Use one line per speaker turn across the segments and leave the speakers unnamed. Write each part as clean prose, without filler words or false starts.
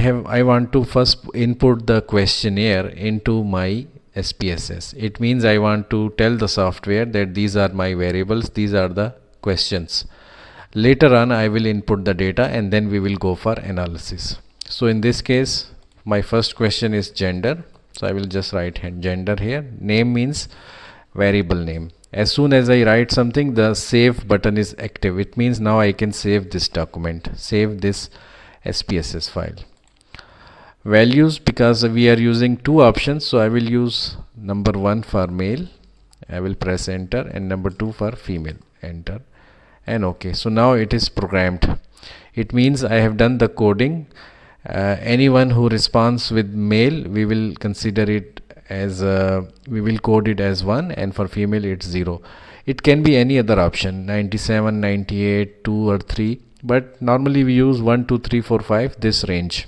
I want to first input the questionnaire into my SPSS. It means I want to tell the software that these are my variables, these are the questions. Later on I will input the data and then we will go for analysis. So in this case my first question is gender, so I will just write gender here. Name means variable name. As soon as I write something, the save button is active. It means now I can save this document, save this SPSS file. Values, because we are using two options, so I will use number 1 for male, I will press enter, and number 2 for female, enter, and OK. So now it is programmed. It means I have done the coding. Anyone who responds with male, we will consider it as we will code it as 1, and for female it's 0. It can be any other option, 97, 98, 2 or 3, but normally we use 1, 2, 3, 4, 5, this range.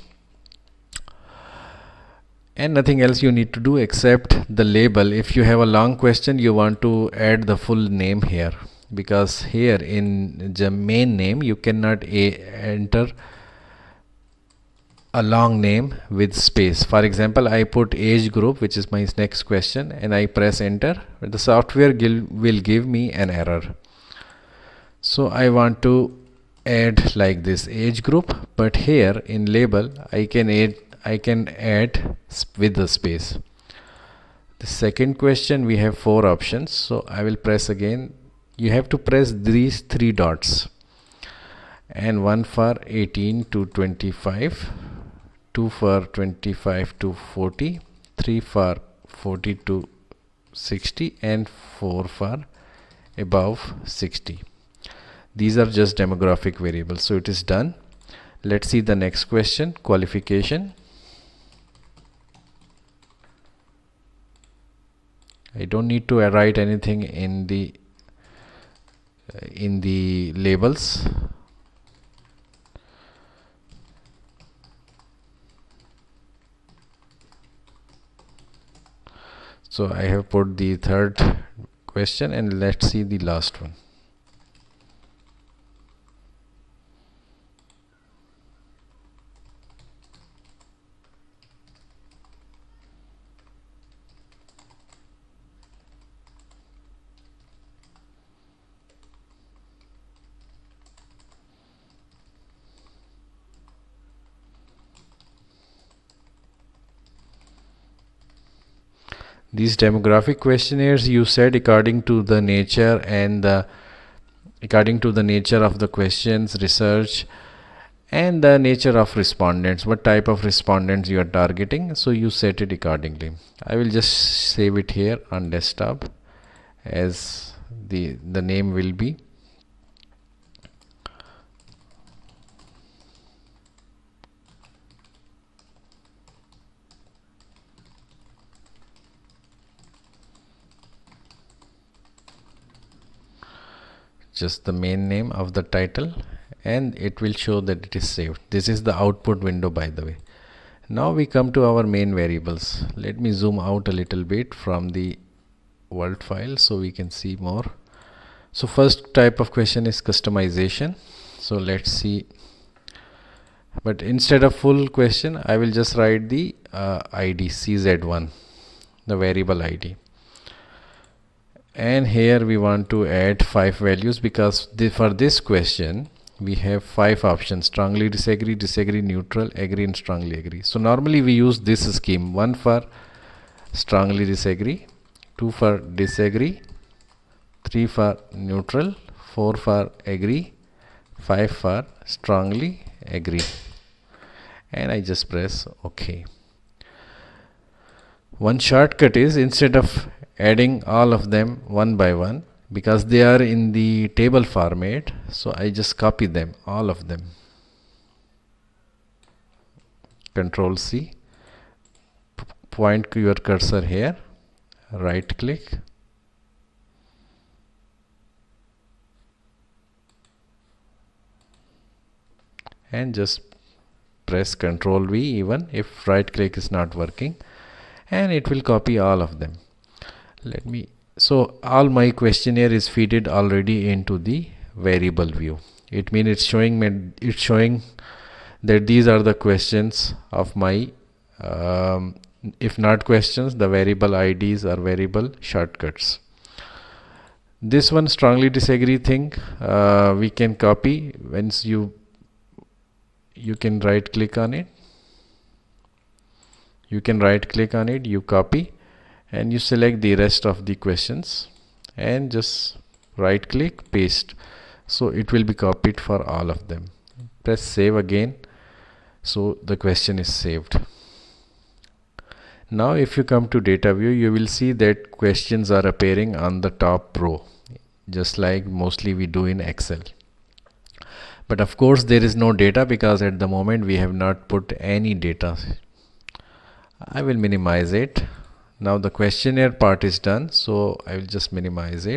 And nothing else you need to do except the label. If you have a long question, you want to add the full name here, because here in the main name you cannot enter a long name with space. For example, I put age group, which is my next question, and I press enter. The software will give me an error. So I want to add like this age group, but here in label I can add with the space. The second question, we have 4 options, so I will press again. You have to press these 3 dots, and 1 for 18 to 25, 2 for 25 to 40, 3 for 40 to 60, and 4 for above 60. These are just demographic variables. So it is done. Let's see the next question, qualification. I don't need to write anything in the labels. So I have put the third question, and let's see the last one. These demographic questionnaires, you said according to the nature and according to the nature of the questions, research, and the nature of respondents, what type of respondents you are targeting, so you set it accordingly. I will just save it here on desktop as the name will be just the main name of the title, and it will show that it is saved. This is the output window, by the way. Now we come to our main variables. Let me zoom out a little bit from the world file so we can see more. So first type of question is customization. So let's see, but instead of full question I will just write the ID CZ1, the variable ID. And here we want to add 5 values, because for this question we have 5 options: strongly disagree, disagree, neutral, agree, and strongly agree. So normally we use this scheme: 1 for strongly disagree, 2 for disagree, 3 for neutral, 4 for agree, 5 for strongly agree, and I just press OK. One shortcut is, instead of adding all of them one by one, because they are in the table format, so I just copy them, all of them. Control C, point your cursor here, right click, and just press Control V even if right click is not working, and it will copy all of them. So all my questionnaire is feeded already into the variable view. It means it's showing that these are the questions of my if not questions, the variable IDs or variable shortcuts. This one strongly disagree thing we can copy. Once you can right click on it, you copy and you select the rest of the questions and just right click, paste, so it will be copied for all of them. Press save again, so the question is saved. Now if you come to data view, you will see that questions are appearing on the top row, just like mostly we do in Excel. But of course there is no data because at the moment we have not put any data. I will minimize it. Now the questionnaire part is done, so I will just minimize it.